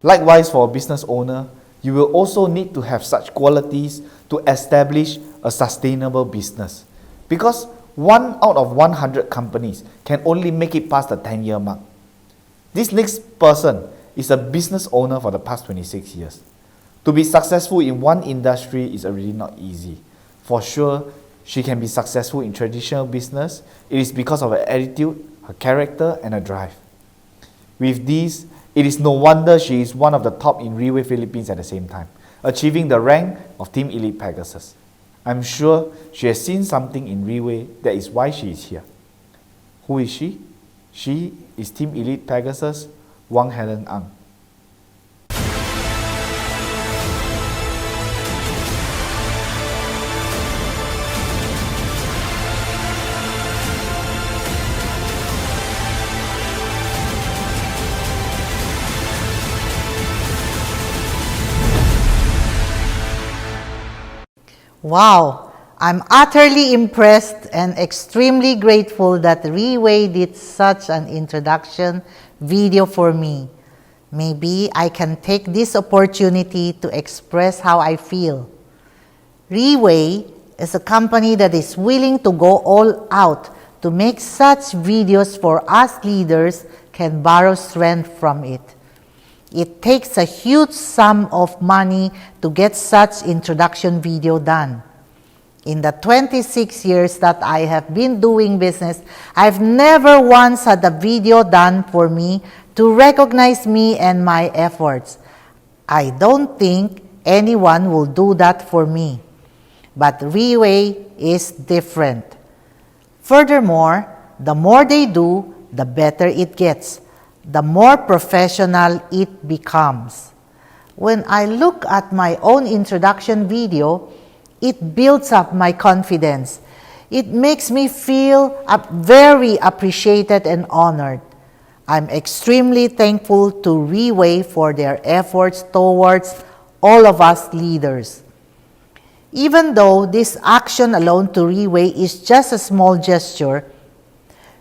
Likewise, for a business owner, you will also need to have such qualities to establish a sustainable business. Because 1 out of 100 companies can only make it past the 10-year mark. This next person is a business owner for the past 26 years. To be successful in one industry is already not easy. For sure, she can be successful in traditional business. It is because of her attitude, her character, and her drive. With this, it is no wonder she is one of the top in Riway Philippines at the same time, achieving the rank of Team Elite PEGASUS. I'm sure she has seen something in Riway that is why she is here. Who is she? She is Team Elite PEGASUS, HELEN. Wow, I'm utterly impressed and extremely grateful that Riway did such an introduction video for me. Maybe I can take this opportunity to express how I feel. Riway is a company that is willing to go all out to make such videos for us leaders can borrow strength from it. It takes a huge sum of money to get such introduction video done. In the 26 years that I have been doing business, I've never once had a video done for me to recognize me and my efforts. I don't think anyone will do that for me. But Riway is different. Furthermore, the more they do, the better it gets. The more professional it becomes. When I look at my own introduction video, it builds up my confidence. It makes me feel very appreciated and honored. I'm extremely thankful to Riway for their efforts towards all of us leaders. Even though this action alone to Riway is just a small gesture,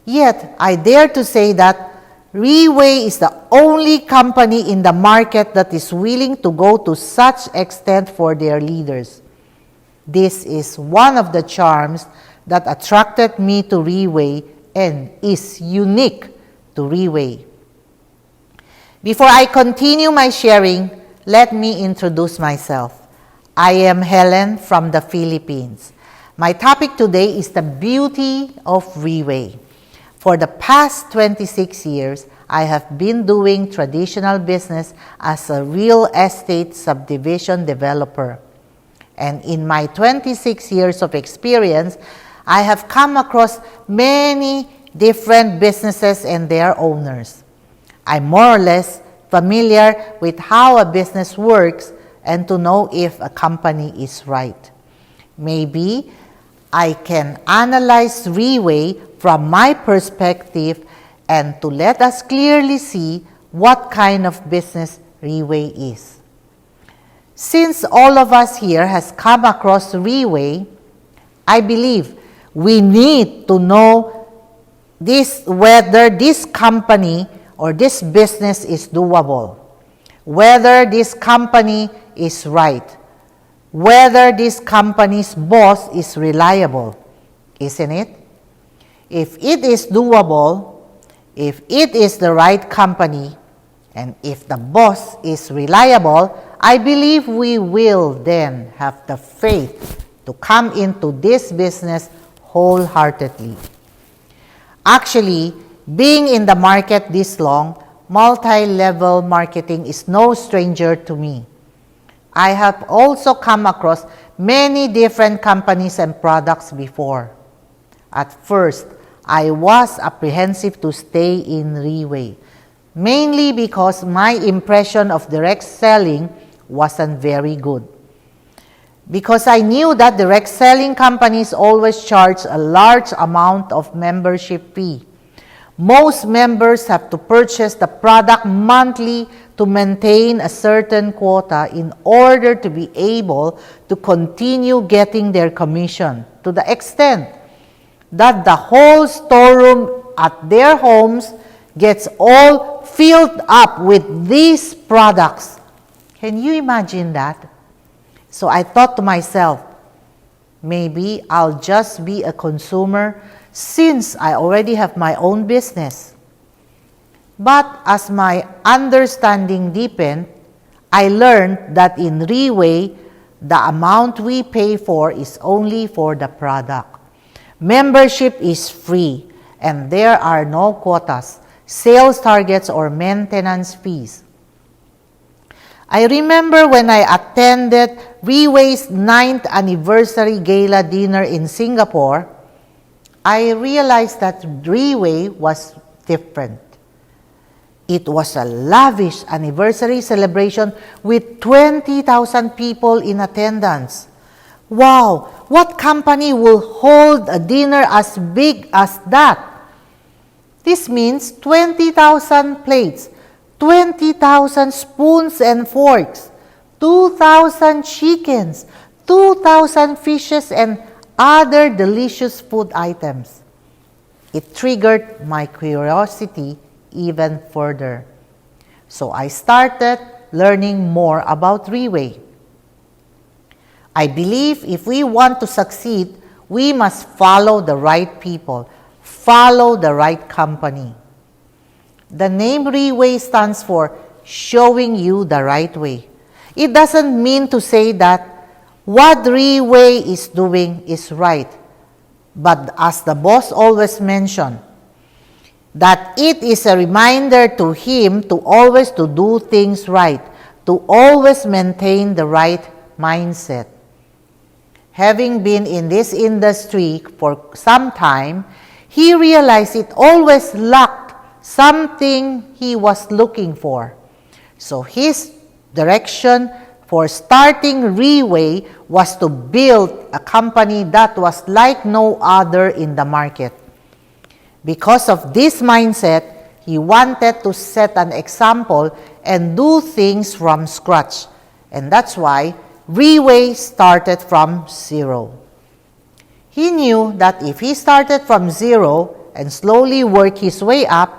yet I dare to say that Riway is the only company in the market that is willing to go to such extent for their leaders. This is one of the charms that attracted me to Riway and is unique to Riway. Before I continue my sharing, let me introduce myself. I am Helen from the Philippines. My topic today is the beauty of Riway. For the past 26 years, I have been doing traditional business as a real estate subdivision developer. And in my 26 years of experience, I have come across many different businesses and their owners. I'm more or less familiar with how a business works and to know if a company is right. Maybe I can analyze Riway from my perspective and to let us clearly see what kind of business Riway is. Since all of us here has come across Riway, I believe we need to know whether this company or this business is doable, whether this company is right, whether this company's boss is reliable, isn't it? If it is doable, if it is the right company, and if the boss is reliable, I believe we will then have the faith to come into this business wholeheartedly. Actually, being in the market this long, multi-level marketing is no stranger to me. I have also come across many different companies and products before. At first, I was apprehensive to stay in Riway, mainly because my impression of direct selling wasn't very good. Because I knew that direct selling companies always charge a large amount of membership fee. Most members have to purchase the product monthly to maintain a certain quota in order to be able to continue getting their commission, to the extent that the whole storeroom at their homes gets all filled up with these products. Can you imagine that? So I thought to myself, maybe I'll just be a consumer since I already have my own business. But as my understanding deepened, I learned that in Riway, the amount we pay for is only for the product. Membership is free, and there are no quotas, sales targets, or maintenance fees. I remember when I attended Riway's 9th anniversary gala dinner in Singapore, I realized that Riway was different. It was a lavish anniversary celebration with 20,000 people in attendance. Wow, what company will hold a dinner as big as that? This means 20,000 plates, 20,000 spoons and forks, 2,000 chickens, 2,000 fishes, and other delicious food items. It triggered my curiosity even further. So I started learning more about Riway. I believe if we want to succeed, we must follow the right people, follow the right company. The name Riway stands for showing you the right way. It doesn't mean to say that what Riway is doing is right. But as the boss always mentioned, that it is a reminder to him to always to do things right, to always maintain the right mindset. Having been in this industry for some time, he realized it always lacked something he was looking for. So his direction for starting Riway was to build a company that was like no other in the market. Because of this mindset, he wanted to set an example and do things from scratch. And that's why Riway started from zero. He knew that if he started from zero and slowly worked his way up,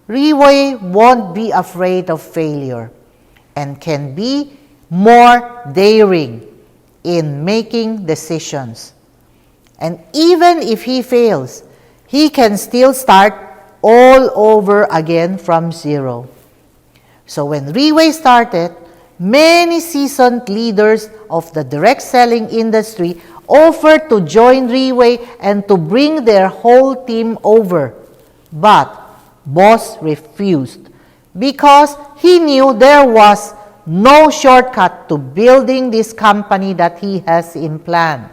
Riway won't be afraid of failure and can be more daring in making decisions. And even if he fails, he can still start all over again from zero. So when Riway started, many seasoned leaders of the direct selling industry offered to join Riway and to bring their whole team over. But boss refused because he knew there was no shortcut to building this company that he has in plan.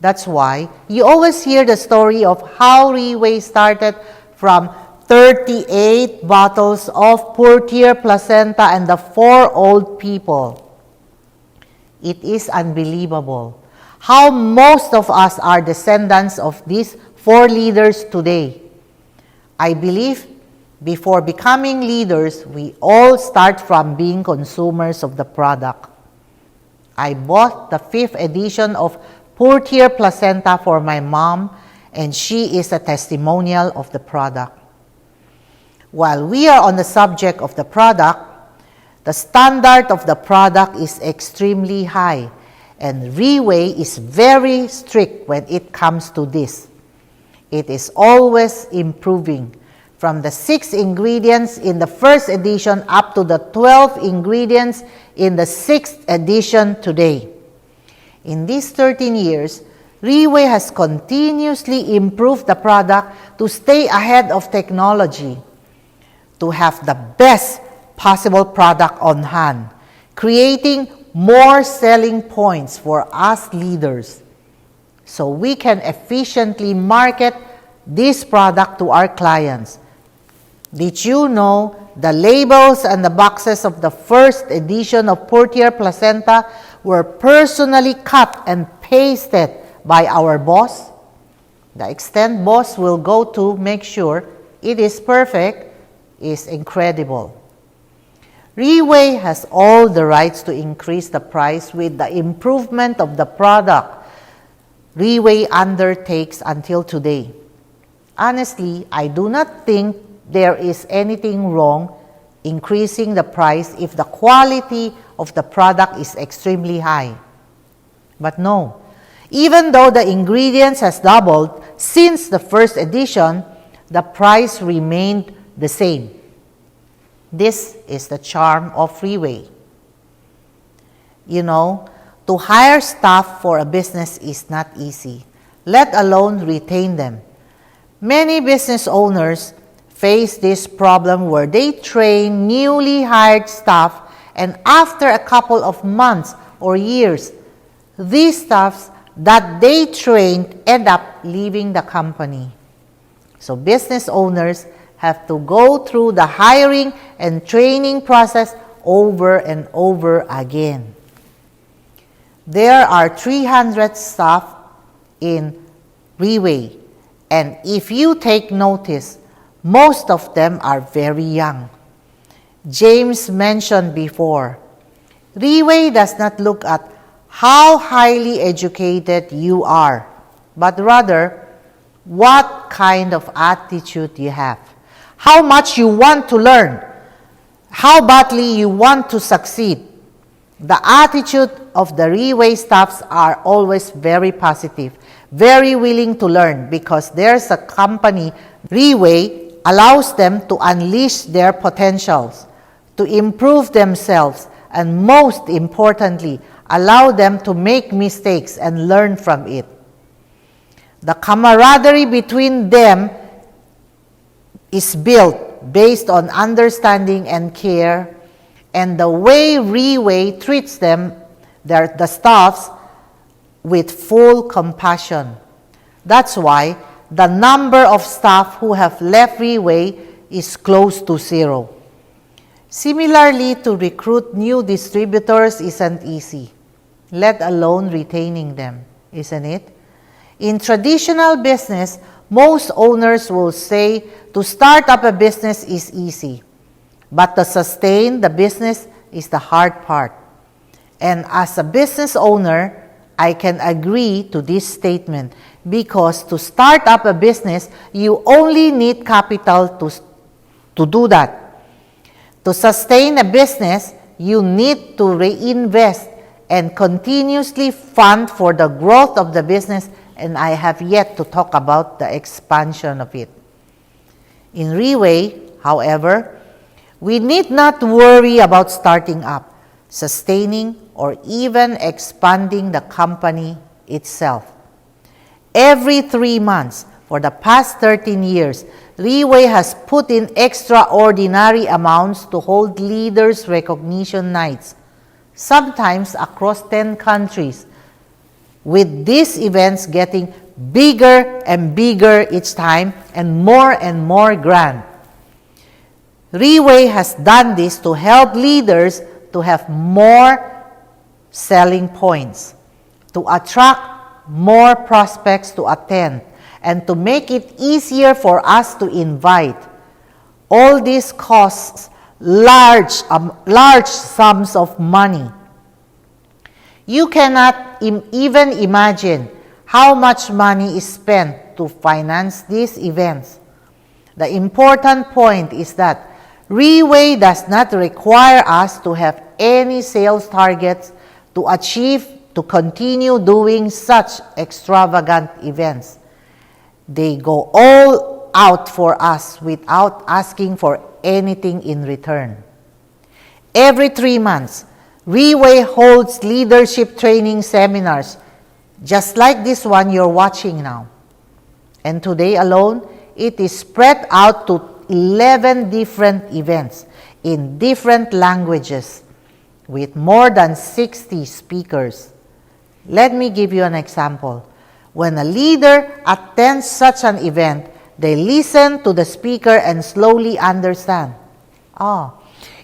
That's why you always hear the story of how Riway started from 38 bottles of poor-tier placenta and the 4 old people. It is unbelievable how most of us are descendants of these 4 leaders today. I believe before becoming leaders, we all start from being consumers of the product. I bought the 5th edition of poor-tier placenta for my mom, and she is a testimonial of the product. While we are on the subject of the product, the standard of the product is extremely high, and Riway is very strict when it comes to this. It is always improving, from the 6 ingredients in the 1st edition up to the 12 ingredients in the 6th edition today. In these 13 years, Riway has continuously improved the product to stay ahead of technology, to have the best possible product on hand, creating more selling points for us leaders so we can efficiently market this product to our clients. Did you know the labels and the boxes of the 1st edition of poor-tier placenta were personally cut and pasted by our boss? The extent boss will go to make sure it is perfect is incredible. Riway has all the rights to increase the price with the improvement of the product Riway undertakes until today. Honestly, I do not think there is anything wrong increasing the price if the quality of the product is extremely high. But no, even though the ingredients has doubled since the first edition, the price remained the same. This is the charm of Riway. You know, to hire staff for a business is not easy, let alone retain them. Many business owners face this problem where they train newly hired staff, and after a couple of months or years, these staffs that they trained end up leaving the company. So business owners have to go through the hiring and training process over and over again. There are 300 staff in Riway, and if you take notice, most of them are very young. James mentioned before, Riway does not look at how highly educated you are, but rather what kind of attitude you have, how much you want to learn, how badly you want to succeed. The attitude of the Riway staffs are always very positive, very willing to learn, because there's a company, Riway, allows them to unleash their potentials, to improve themselves, and most importantly, allow them to make mistakes and learn from it. The camaraderie between them is built based on understanding and care, and the way Riway treats them, the staffs, with full compassion. That's why the number of staff who have left Riway is close to zero. Similarly, to recruit new distributors isn't easy, let alone retaining them, isn't it? In traditional business, most owners will say to start up a business is easy, but to sustain the business is the hard part. And as a business owner, I can agree to this statement, because to start up a business, you only need capital to do that. To sustain a business, you need to reinvest and continuously fund for the growth of the business, and I have yet to talk about the expansion of it. In Riway, however, we need not worry about starting up, sustaining, or even expanding the company itself. Every 3 months for the past 13 years, Riway has put in extraordinary amounts to hold leaders' recognition nights, sometimes across 10 countries, with these events getting bigger and bigger each time and more grand. Riway has done this to help leaders to have more selling points, to attract more prospects to attend, and to make it easier for us to invite. All this costs large sums of money. You cannot even imagine how much money is spent to finance these events. The important point is that Riway does not require us to have any sales targets to achieve, to continue doing such extravagant events. They go all out for us without asking for anything in return. Every 3 months, Riway holds leadership training seminars, just like this one you're watching now. And today alone, it is spread out to 11 different events in different languages with more than 60 speakers. Let me give you an example. When a leader attends such an event, they listen to the speaker and slowly understand.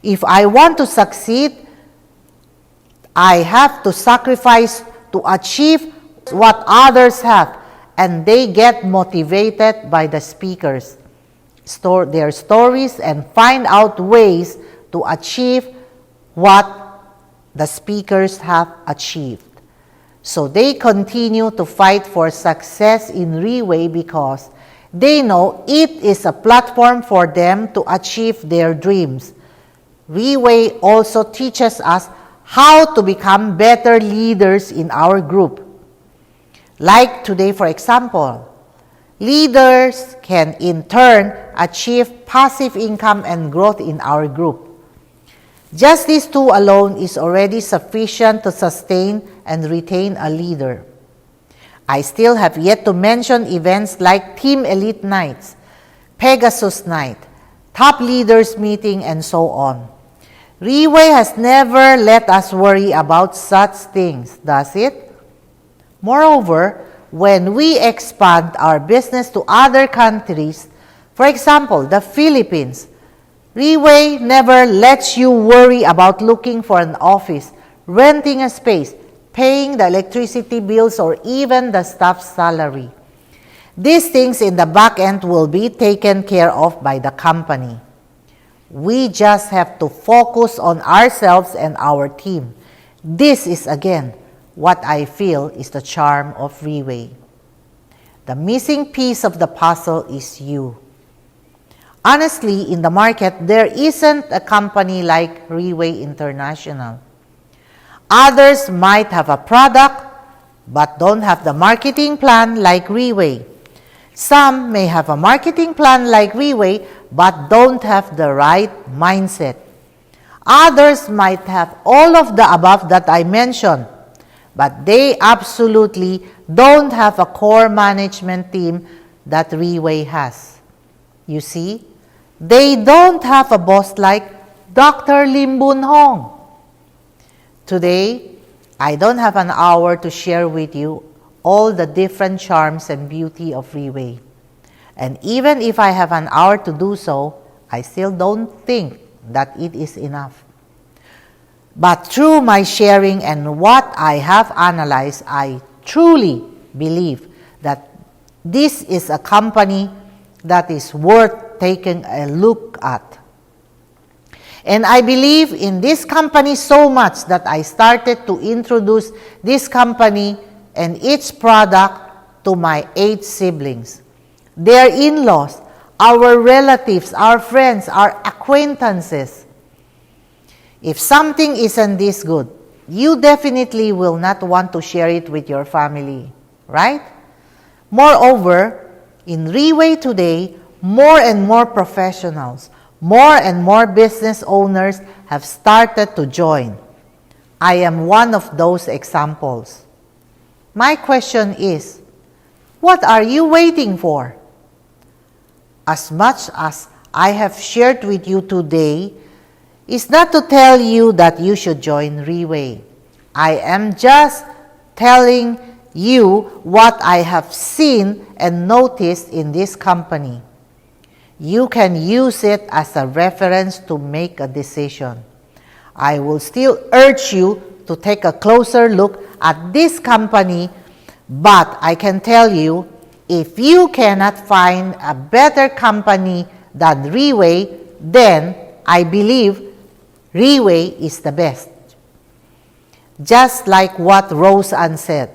If I want to succeed, I have to sacrifice to achieve what others have, and they get motivated by the speakers, their stories, and find out ways to achieve what the speakers have achieved. So they continue to fight for success in Riway because They know it is a platform for them to achieve their dreams. Riway also teaches us how to become better leaders in our group. Like today, for example, leaders can in turn achieve passive income and growth in our group. Just these two alone is already sufficient to sustain and retain a leader. I still have yet to mention events like Team Elite Nights, PEGASUS Night, Top Leaders Meeting, and so on. Riway has never let us worry about such things, does it? Moreover, when we expand our business to other countries, for example, the Philippines, Riway never lets you worry about looking for an office, renting a space, paying the electricity bills, or even the staff's salary. These things in the back end will be taken care of by the company. We just have to focus on ourselves and our team. This is again what I feel is the charm of Riway. The missing piece of the puzzle is you. Honestly, in the market, there isn't a company like Riway International. Others might have a product but don't have the marketing plan like Riway. Some may have a marketing plan like Riway but don't have the right mindset. Others might have all of the above that I mentioned, but they absolutely don't have a core management team that Riway has. You see, they don't have a boss like Dr. Lim Boon Hong. Today, I don't have an hour to share with you all the different charms and beauty of Riway. And even if I have an hour to do so, I still don't think that it is enough. But through my sharing and what I have analyzed, I truly believe that this is a company that is worth taking a look at. And I believe in this company so much that I started to introduce this company and its product to my 8 siblings, their in-laws, our relatives, our friends, our acquaintances. If something isn't this good, you definitely will not want to share it with your family, right? Moreover, in Riway today, more and more professionals, more and more business owners have started to join. I am one of those examples. My question is, what are you waiting for? As much as I have shared with you today, is not to tell you that you should join Riway. I am just telling you what I have seen and noticed in this company. You can use it as a reference to make a decision. I will still urge you to take a closer look at this company, but I can tell you, if you cannot find a better company than Riway, then I believe Riway is the best. Just like what Rose Ann said,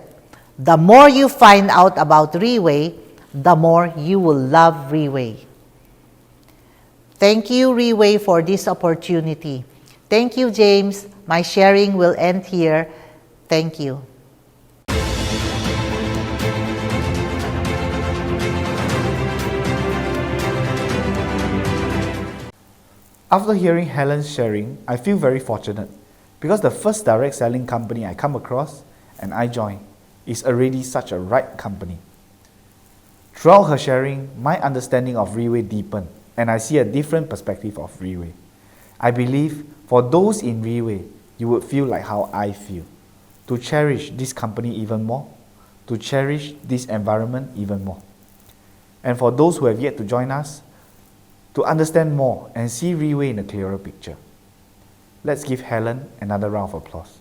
the more you find out about Riway, the more you will love Riway. Thank you, Riway, for this opportunity. Thank you, James. My sharing will end here. Thank you. After hearing Helen's sharing, I feel very fortunate because the first direct selling company I come across and I join is already such a right company. Throughout her sharing, my understanding of Riway deepened and I see a different perspective of Riway. I believe for those in Riway, you would feel like how I feel, to cherish this company even more, to cherish this environment even more. And for those who have yet to join us, to understand more and see Riway in a clearer picture. Let's give Helen another round of applause.